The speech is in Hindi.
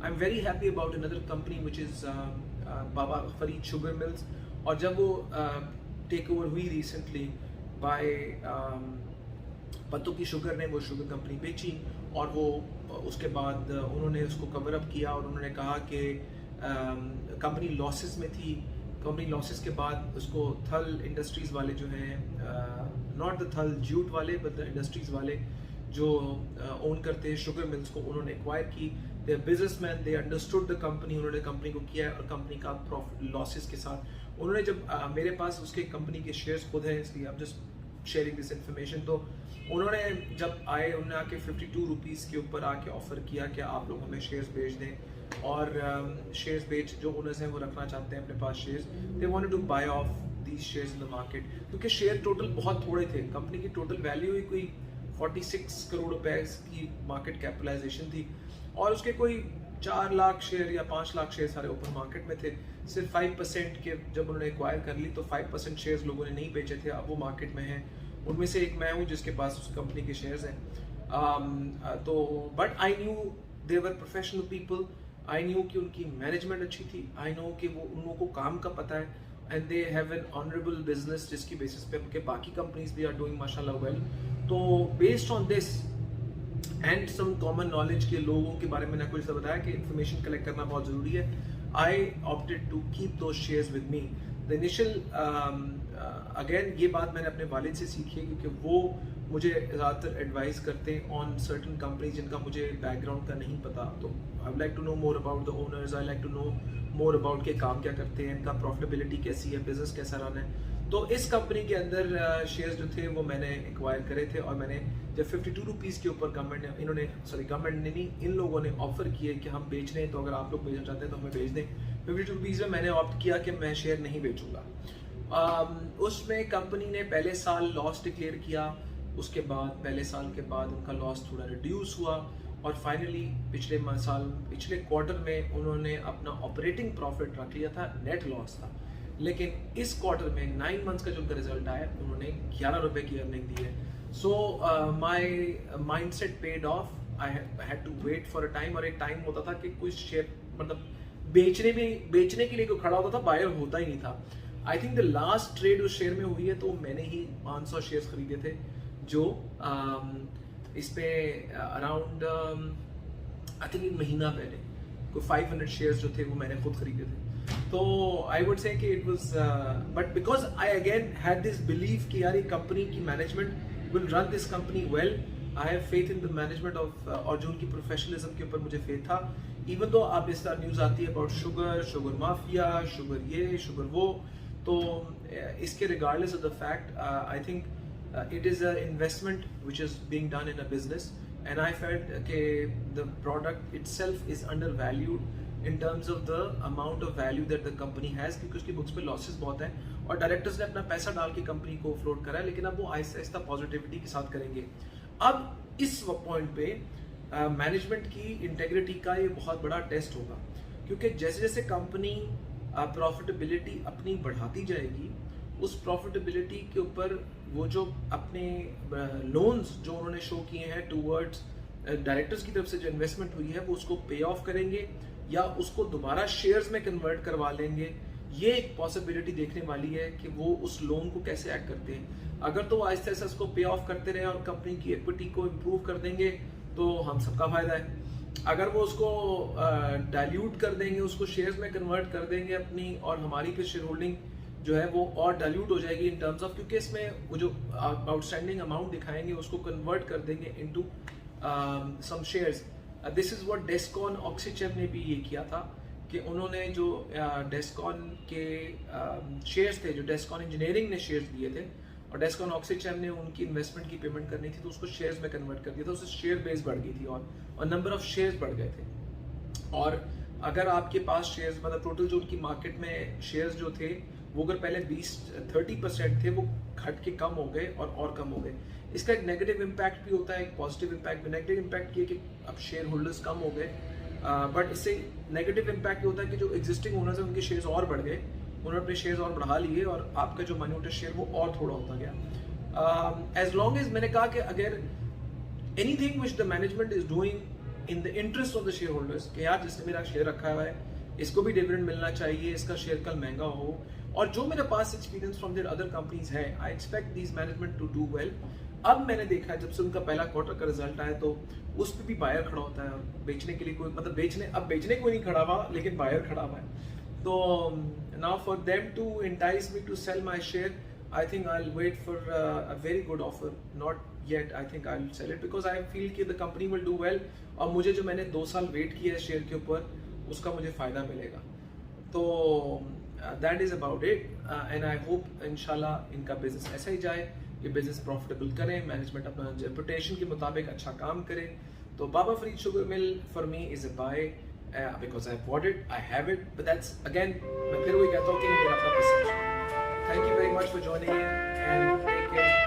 I am very happy about another company which is Baba Farid sugar mills. और जब वो टेक ओवर हुई रिसेंटली बाय पत्तों की शुगर ने वो शुगर कंपनी बेची, और वो उसके बाद उन्होंने उसको कवर अप किया और उन्होंने कहा कि कंपनी लॉसेस में थी। कंपनी लॉसेस के बाद उसको थल इंडस्ट्रीज़ वाले जो हैं, नॉट द थल जूट वाले बट द इंडस्ट्रीज़ वाले जो ओन करते हैं शुगर मिल्स को, उन्होंने एक्वायर की। They businessman, they understood the company, उन्होंने कंपनी को किया है और कंपनी का प्रॉफिट लॉसेस के साथ उन्होंने जब मेरे पास उसके कंपनी के शेयर्स खुद हैं, इसलिए आप जस्ट शेयरिंग दिस इन्फॉर्मेशन। तो उन्होंने जब आए, उन्होंने आके 52 रुपीज़ के ऊपर आके ऑफ़र किया कि आप लोग हमें शेयर्स बेच दें, और शेयर्स बेच जो ओनर्स हैं वो रखना चाहते हैं अपने पास shares. They wanted to buy off these shares in the market, क्योंकि शेयर टोटल बहुत थोड़े थे। कंपनी की टोटल वैल्यू ही कोई 46 करोड़ रुपए की मार्केट कैपिटलाइजेशन थी, और उसके कोई 4 लाख शेयर या 5 लाख शेयर सारे ओपन मार्केट में थे। सिर्फ 5% के जब उन्होंने एक्वायर कर ली तो 5% शेयर्स लोगों ने नहीं बेचे थे, अब वो मार्केट में हैं। उनमें से एक मैं हूँ जिसके पास उस कंपनी के शेयर्स हैं। तो but I knew they were professional people, I knew कि उनकी मैनेजमेंट अच्छी थी, आई नो कि वो उन लोगों को काम का पता है, and they have an honourable business जिसकी बेसिस पे उनके बाकी कंपनीज भी आर डूइंग माशाल्लाह वेल। तो based on this and some common knowledge के लोगों के बारे में मैंने कुछ बताया कि इन्फॉर्मेशन कलेक्ट करना बहुत ज़रूरी है। I opted to keep those shares with me. The initial again ये बात मैंने अपने वालिद से सीखी है, क्योंकि वो मुझे ज़्यादातर एडवाइस करते हैं ऑन सर्टन कंपनीज जिनका मुझे बैकग्राउंड का नहीं पता। तो I would like to know more about the owners, I like to know more about के काम क्या करते हैं, इनका प्रॉफिटेबिलिटी कैसी है, बिजनेस कैसा रन है। तो इस कंपनी के अंदर शेयर्स जो थे वो मैंने एक्वायर करे थे, और मैंने जब 52 रुपीज़ के ऊपर गवर्नमेंट ने गवर्नमेंट ने नहीं, इन लोगों ने ऑफर किए कि हम बेच रहे हैं, तो अगर आप लोग बेचना चाहते हैं तो हमें बेच दें। 52 रुपीज़ में मैंने ऑप्ट किया कि मैं शेयर नहीं बेचूंगा। उसमें कंपनी ने पहले साल लॉस डिक्लेयर किया, उसके बाद पहले साल के बाद उनका लॉस थोड़ा रिड्यूस हुआ, और फाइनली पिछले क्वार्टर में उन्होंने अपना ऑपरेटिंग प्रॉफिट रख लिया था, नेट लॉस था। लेकिन इस क्वार्टर में 9 मंथ्स का जो उनका रिजल्ट आया, उन्होंने 11 रुपए की अर्निंग दी है। So my mindset paid off, I had to wait for a time. और एक टाइम होता था कि कोई शेयर मतलब बेचने के लिए कोई खड़ा होता था, बायर होता ही नहीं था। I think the last trade उस शेयर में हुई है तो मैंने ही 500 शेयर्स खरीदे थे, जो इस पे अराउंड आई थिंक एक महीना पहले कोई 500 शेयर्स जो थे वो मैंने खुद खरीदे थे। तो आई वुड से कि it was, but because I again had this believe कि यार ये कंपनी की management will run this company well, I have faith in the management of, और जो उनकी प्रोफेशनलिज्म के ऊपर मुझे फेथ था। इवन दो आप इस तरह न्यूज़ आती है अबाउट शुगर माफिया, शुगर ये शुगर वो, तो इसके regardless of the fact I think it is a investment which is being done in a business, and I felt कि the product itself is undervalued in terms of the amount of value that the company has, क्योंकि उसकी बुक्स पे लॉसेस बहुत हैं और डायरेक्टर्स ने अपना पैसा डाल के कंपनी को फ्लोट करा है, लेकिन अब वो आहिस्ता आहिस्ता पॉजिटिविटी के साथ करेंगे। अब इस पॉइंट पे मैनेजमेंट की इंटेग्रिटी का ये बहुत बड़ा टेस्ट होगा, क्योंकि जैसे जैसे कंपनी प्रॉफिटेबिलिटी अपनी बढ़ाती जाएगी, उस प्रॉफिटेबिलिटी के ऊपर वो जो अपने लोन्स जो उन्होंने शो किए हैं टूवर्ड्स डायरेक्टर्स की तरफ से जो इन्वेस्टमेंट हुई है वो उसको पे ऑफ करेंगे या उसको दोबारा शेयर्स में कन्वर्ट करवा लेंगे। ये एक पॉसिबिलिटी देखने वाली है कि वो उस लोन को कैसे एक्ट करते हैं। अगर तो आहिस्ता आहिस्ता उसको पे ऑफ करते रहे और कंपनी की इक्विटी को इम्प्रूव कर देंगे तो हम सबका फायदा है। अगर वो उसको डाइल्यूट कर देंगे, उसको शेयर्स में कन्वर्ट कर देंगे अपनी, और हमारी फिर शेयर होल्डिंग जो है वो और डाइल्यूट हो जाएगी इन टर्म्स ऑफ, क्योंकि इसमें वो जो आउटस्टैंडिंग अमाउंट दिखाएंगे उसको कन्वर्ट कर देंगे into some shares. This is what Descon Oxychem ने भी ये किया था कि उन्होंने जो डेस्कॉन के शेयर्स थे, जो डेस्कॉन इंजीनियरिंग ने शेयर्स दिए थे और डेस्कॉन ऑक्सीचेव ने उनकी इन्वेस्टमेंट की पेमेंट करनी थी तो उसको शेयर्स में कन्वर्ट कर दिया था, उससे शेयर बेस बढ़ गई थी और नंबर ऑफ शेयर्स बढ़ गए थे। और अगर आपके पास शेयर्स मतलब टोटल जो उनकी मार्केट में शेयर्स जो थे वो अगर पहले 20-30% थे वो घट के कम हो गए और कम हो गए। इसका एक नेगेटिव इम्पैक्ट भी होता है, एक पॉजिटिव इम्पैक्ट भी। नेगेटिव इम्पैक्ट ये कि अब शेयर होल्डर्स कम हो गए, बट इससे नेगेटिव इम्पैक्ट ये होता है कि जो एग्जिस्टिंग ओनर्स हैं उनके शेयर्स और बढ़ गए, उन्होंने अपने शेयर्स और बढ़ा लिए और आपका जो माइनॉरिटी शेयर वो और थोड़ा होता गया। एज लॉन्ग एज मैंने कहा कि अगर anything which the management is doing in the interest of the share holders कि यार जिसने मेरा शेयर रखा हुआ है इसको भी डिविडेंड मिलना चाहिए, इसका शेयर कल महंगा हो। और जो मेरे पास experience from their other companies है, I expect these management to do well. अब मैंने देखा जब से उनका पहला क्वार्टर का रिजल्ट आया तो उस पर भी बायर खड़ा होता है, और बेचने के लिए कोई मतलब बेचने कोई नहीं खड़ा हुआ, लेकिन बायर खड़ा हुआ है। तो now for them to entice me to sell my share, I think I'll wait for a very good offer. Not yet, I think I'll sell it because I feel कि the company will do well, और मुझे जो मैंने 2 साल वेट किया है शेयर के ऊपर उसका मुझे फ़ायदा मिलेगा। तो that is about it, and I hope इंशाल्लाह इनका बिजनेस ऐसा ही जाए, ये बिजनेस प्रॉफिटेबल करें, मैनेजमेंट अपना रेपुटेशन के मुताबिक अच्छा काम करे। तो Baba Farid sugar mill for me is a buy because I bought it, I have it, but that's again मैं फिर वही कहता हूँ कि मेरा अपना perception. Thank you very much for joining in and take care.